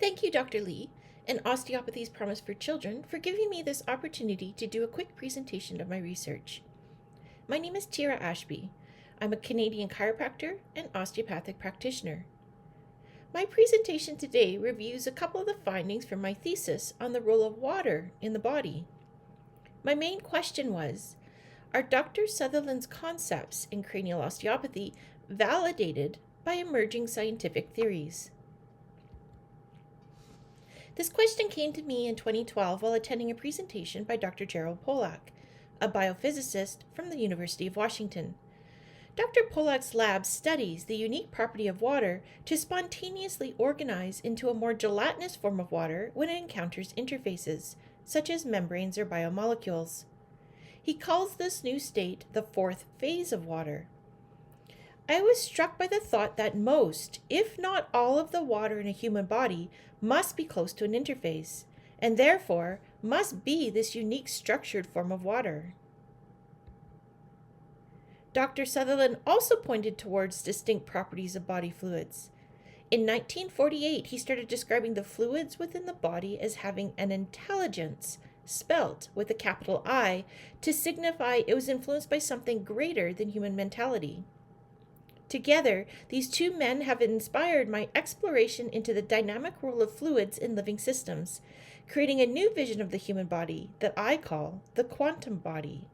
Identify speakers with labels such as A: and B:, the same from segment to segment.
A: Thank you, Dr. Lee, and Osteopathy's Promise for Children, for giving me this opportunity to do a quick presentation of my research. My name is Tira Ashby. I'm a Canadian chiropractor and osteopathic practitioner. My presentation today reviews a couple of the findings from my thesis on the role of water in the body. My main question was, are Dr. Sutherland's concepts in cranial osteopathy validated by emerging scientific theories? This question came to me in 2012 while attending a presentation by Dr. Gerald Polak, a biophysicist from the University of Washington. Dr. Polak's lab studies the unique property of water to spontaneously organize into a more gelatinous form of water when it encounters interfaces, such as membranes or biomolecules. He calls this new state the fourth phase of water. I was struck by the thought that most, if not all, of the water in a human body must be close to an interface, and therefore must be this unique structured form of water. Dr. Sutherland also pointed towards distinct properties of body fluids. In 1948, he started describing the fluids within the body as having an intelligence, spelt with a capital I, to signify it was influenced by something greater than human mentality. Together, these two men have inspired my exploration into the dynamic role of fluids in living systems, creating a new vision of the human body that I call the quantum body.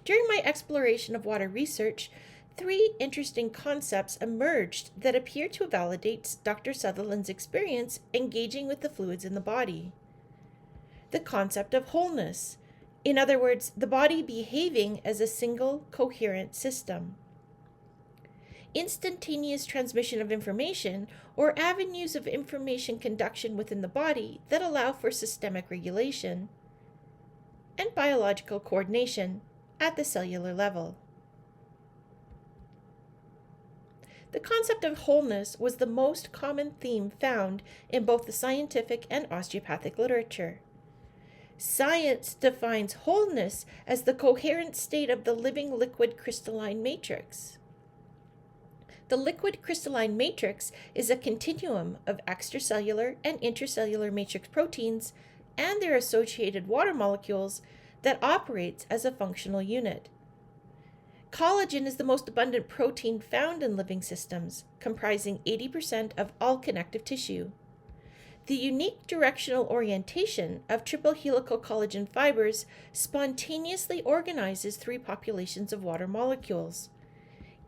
A: During my exploration of water research, three interesting concepts emerged that appear to validate Dr. Sutherland's experience engaging with the fluids in the body. The concept of wholeness. In other words, the body behaving as a single, coherent system. Instantaneous transmission of information, or avenues of information conduction within the body that allow for systemic regulation. And biological coordination at the cellular level. The concept of wholeness was the most common theme found in both the scientific and osteopathic literature. Science defines wholeness as the coherent state of the living liquid crystalline matrix. The liquid crystalline matrix is a continuum of extracellular and intracellular matrix proteins and their associated water molecules that operates as a functional unit. Collagen is the most abundant protein found in living systems, comprising 80% of all connective tissue. The unique directional orientation of triple helical collagen fibers spontaneously organizes three populations of water molecules.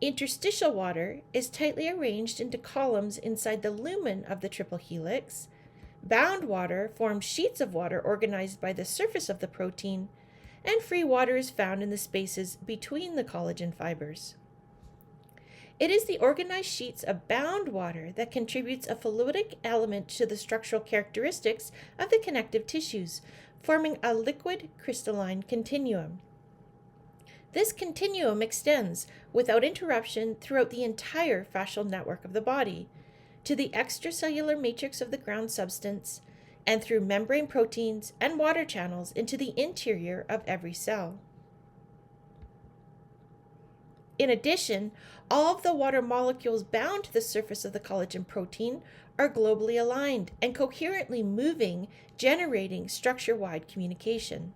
A: Interstitial water is tightly arranged into columns inside the lumen of the triple helix. Bound water forms sheets of water organized by the surface of the protein, and free water is found in the spaces between the collagen fibers. It is the organized sheets of bound water that contributes a fluidic element to the structural characteristics of the connective tissues, forming a liquid crystalline continuum. This continuum extends without interruption throughout the entire fascial network of the body, to the extracellular matrix of the ground substance, and through membrane proteins and water channels into the interior of every cell. In addition, all of the water molecules bound to the surface of the collagen protein are globally aligned and coherently moving, generating structure-wide communication.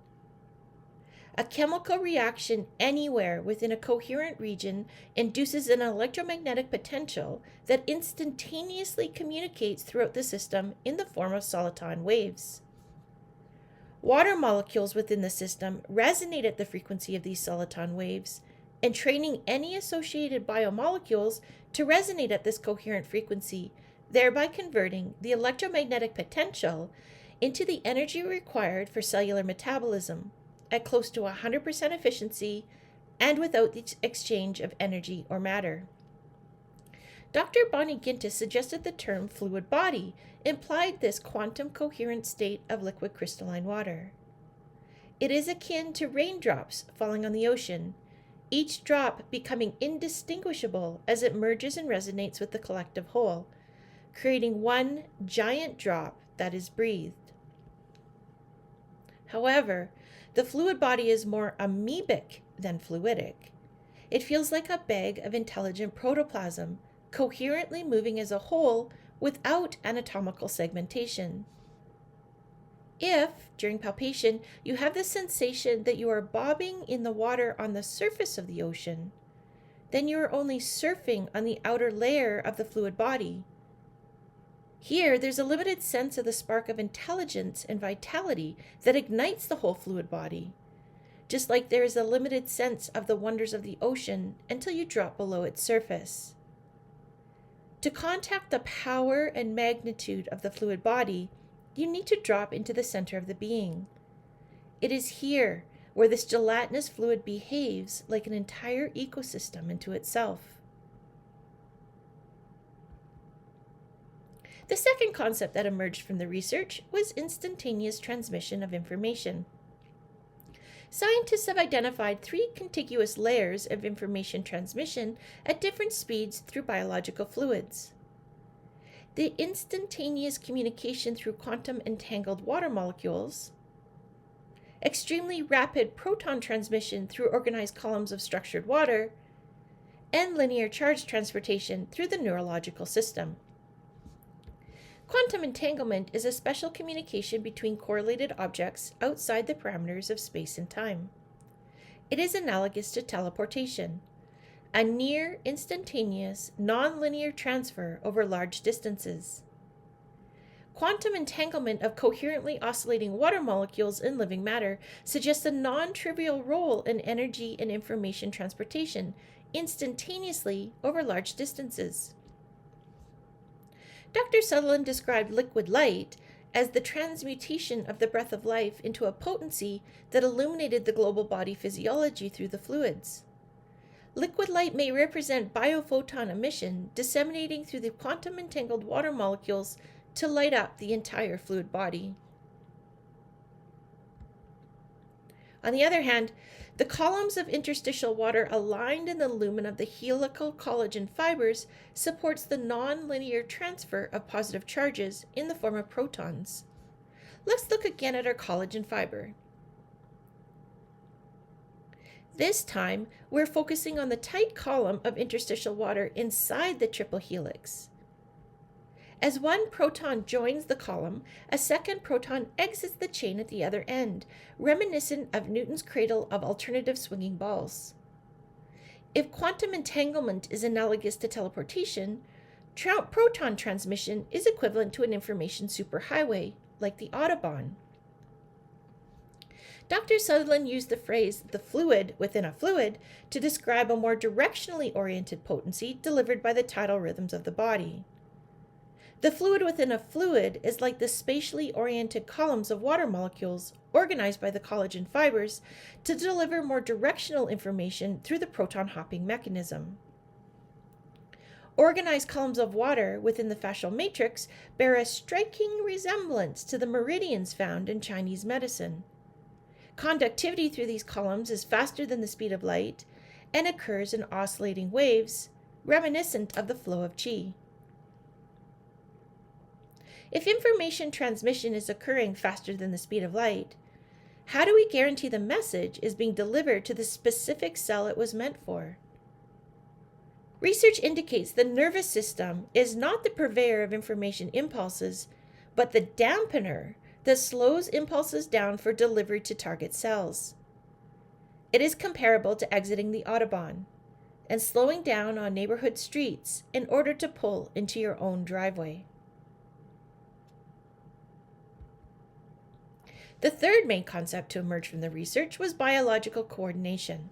A: A chemical reaction anywhere within a coherent region induces an electromagnetic potential that instantaneously communicates throughout the system in the form of soliton waves. Water molecules within the system resonate at the frequency of these soliton waves, and training any associated biomolecules to resonate at this coherent frequency, thereby converting the electromagnetic potential into the energy required for cellular metabolism at close to 100% efficiency and without the exchange of energy or matter. Dr. Bonnie Gintis suggested the term fluid body implied this quantum coherent state of liquid crystalline water. It is akin to raindrops falling on the ocean, each drop becoming indistinguishable as it merges and resonates with the collective whole, creating one giant drop that is breathed. However, the fluid body is more amoebic than fluidic. It feels like a bag of intelligent protoplasm, coherently moving as a whole without anatomical segmentation. If, during palpation, you have the sensation that you are bobbing in the water on the surface of the ocean, then you are only surfing on the outer layer of the fluid body. Here, there's a limited sense of the spark of intelligence and vitality that ignites the whole fluid body, just like there is a limited sense of the wonders of the ocean until you drop below its surface. To contact the power and magnitude of the fluid body, you need to drop into the center of the being. It is here where this gelatinous fluid behaves like an entire ecosystem into itself. The second concept that emerged from the research was instantaneous transmission of information. Scientists have identified 3 contiguous layers of information transmission at different speeds through biological fluids. The instantaneous communication through quantum entangled water molecules, extremely rapid proton transmission through organized columns of structured water, and linear charge transportation through the neurological system. Quantum entanglement is a special communication between correlated objects outside the parameters of space and time. It is analogous to teleportation, a near instantaneous, non-linear transfer over large distances. Quantum entanglement of coherently oscillating water molecules in living matter suggests a non-trivial role in energy and information transportation instantaneously over large distances. Dr. Sutherland described liquid light as the transmutation of the breath of life into a potency that illuminated the global body physiology through the fluids. Liquid light may represent biophoton emission disseminating through the quantum entangled water molecules to light up the entire fluid body. On the other hand, the columns of interstitial water aligned in the lumen of the helical collagen fibers supports the non-linear transfer of positive charges in the form of protons. Let's look again at our collagen fiber. This time, we're focusing on the tight column of interstitial water inside the triple helix. As one proton joins the column, a second proton exits the chain at the other end, reminiscent of Newton's cradle of alternative swinging balls. If quantum entanglement is analogous to teleportation, proton transmission is equivalent to an information superhighway, like the Autobahn. Dr. Sutherland used the phrase "the fluid within a fluid" to describe a more directionally oriented potency delivered by the tidal rhythms of the body. The fluid within a fluid is like the spatially oriented columns of water molecules organized by the collagen fibers to deliver more directional information through the proton hopping mechanism. Organized columns of water within the fascial matrix bear a striking resemblance to the meridians found in Chinese medicine. Conductivity through these columns is faster than the speed of light and occurs in oscillating waves, reminiscent of the flow of qi. If information transmission is occurring faster than the speed of light, how do we guarantee the message is being delivered to the specific cell it was meant for? Research indicates the nervous system is not the purveyor of information impulses, but the dampener that slows impulses down for delivery to target cells. It is comparable to exiting the Autobahn and slowing down on neighborhood streets in order to pull into your own driveway. The third main concept to emerge from the research was biological coordination.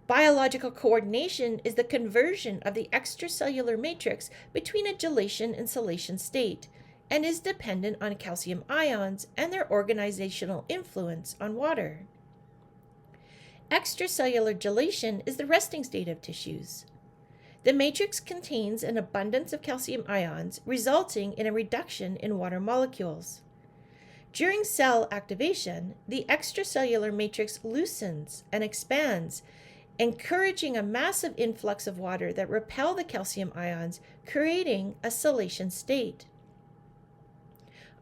A: Biological coordination is the conversion of the extracellular matrix between a gelation and solation state, and is dependent on calcium ions and their organizational influence on water. Extracellular gelation is the resting state of tissues. The matrix contains an abundance of calcium ions, resulting in a reduction in water molecules. During cell activation, the extracellular matrix loosens and expands, encouraging a massive influx of water that repel the calcium ions, creating a solation state.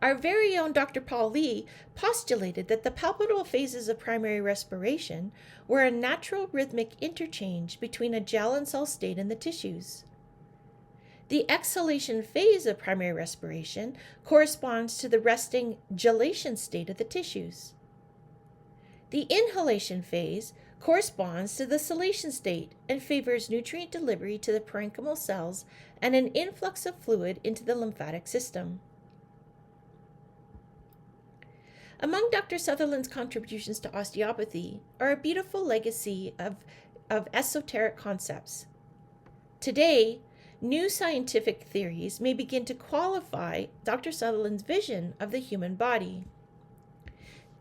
A: Our very own Dr. Paul Lee postulated that the palpable phases of primary respiration were a natural rhythmic interchange between a gel and cell state in the tissues. The exhalation phase of primary respiration corresponds to the resting gelation state of the tissues. The inhalation phase corresponds to the salation state and favors nutrient delivery to the parenchymal cells and an influx of fluid into the lymphatic system. Among Dr. Sutherland's contributions to osteopathy are a beautiful legacy of esoteric concepts. Today, new scientific theories may begin to qualify Dr. Sutherland's vision of the human body.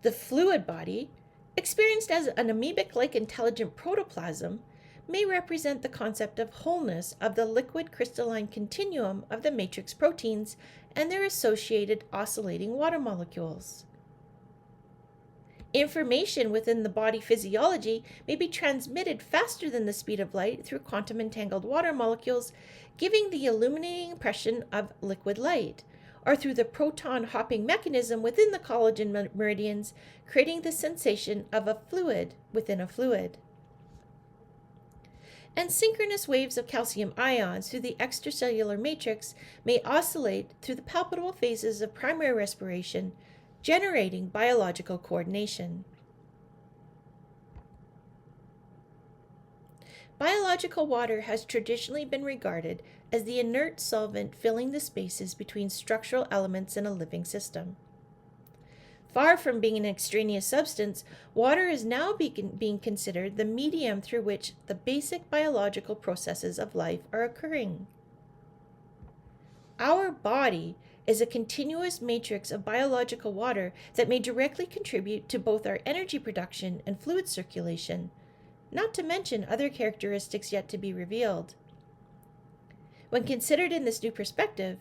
A: The fluid body, experienced as an amoebic-like intelligent protoplasm, may represent the concept of wholeness of the liquid crystalline continuum of the matrix proteins and their associated oscillating water molecules. Information within the body physiology may be transmitted faster than the speed of light through quantum entangled water molecules, giving the illuminating impression of liquid light, or through the proton hopping mechanism within the collagen meridians, creating the sensation of a fluid within a fluid. And synchronous waves of calcium ions through the extracellular matrix may oscillate through the palpable phases of primary respiration, generating biological coordination. Biological water has traditionally been regarded as the inert solvent filling the spaces between structural elements in a living system. Far from being an extraneous substance, water is now being considered the medium through which the basic biological processes of life are occurring. Our body is a continuous matrix of biological water that may directly contribute to both our energy production and fluid circulation, not to mention other characteristics yet to be revealed. When considered in this new perspective,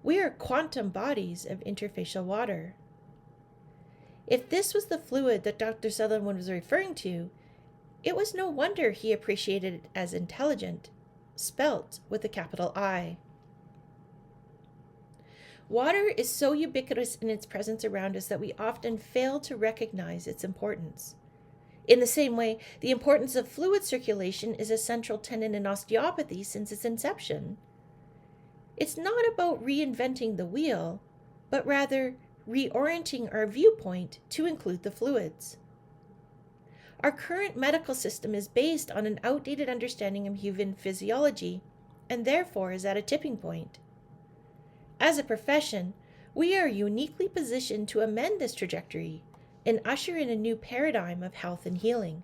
A: we are quantum bodies of interfacial water. If this was the fluid that Dr. Sutherland was referring to, it was no wonder he appreciated it as intelligent, spelt with a capital I. Water is so ubiquitous in its presence around us that we often fail to recognize its importance. In the same way, the importance of fluid circulation is a central tenet in osteopathy since its inception. It's not about reinventing the wheel, but rather reorienting our viewpoint to include the fluids. Our current medical system is based on an outdated understanding of human physiology, and therefore is at a tipping point. As a profession, we are uniquely positioned to amend this trajectory and usher in a new paradigm of health and healing.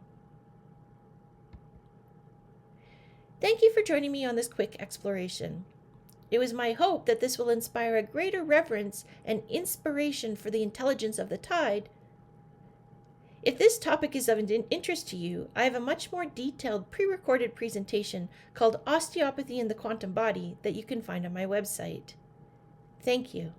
A: Thank you for joining me on this quick exploration. It was my hope that this will inspire a greater reverence and inspiration for the intelligence of the tide. If this topic is of interest to you, I have a much more detailed pre-recorded presentation called Osteopathy in the Quantum Body that you can find on my website. Thank you.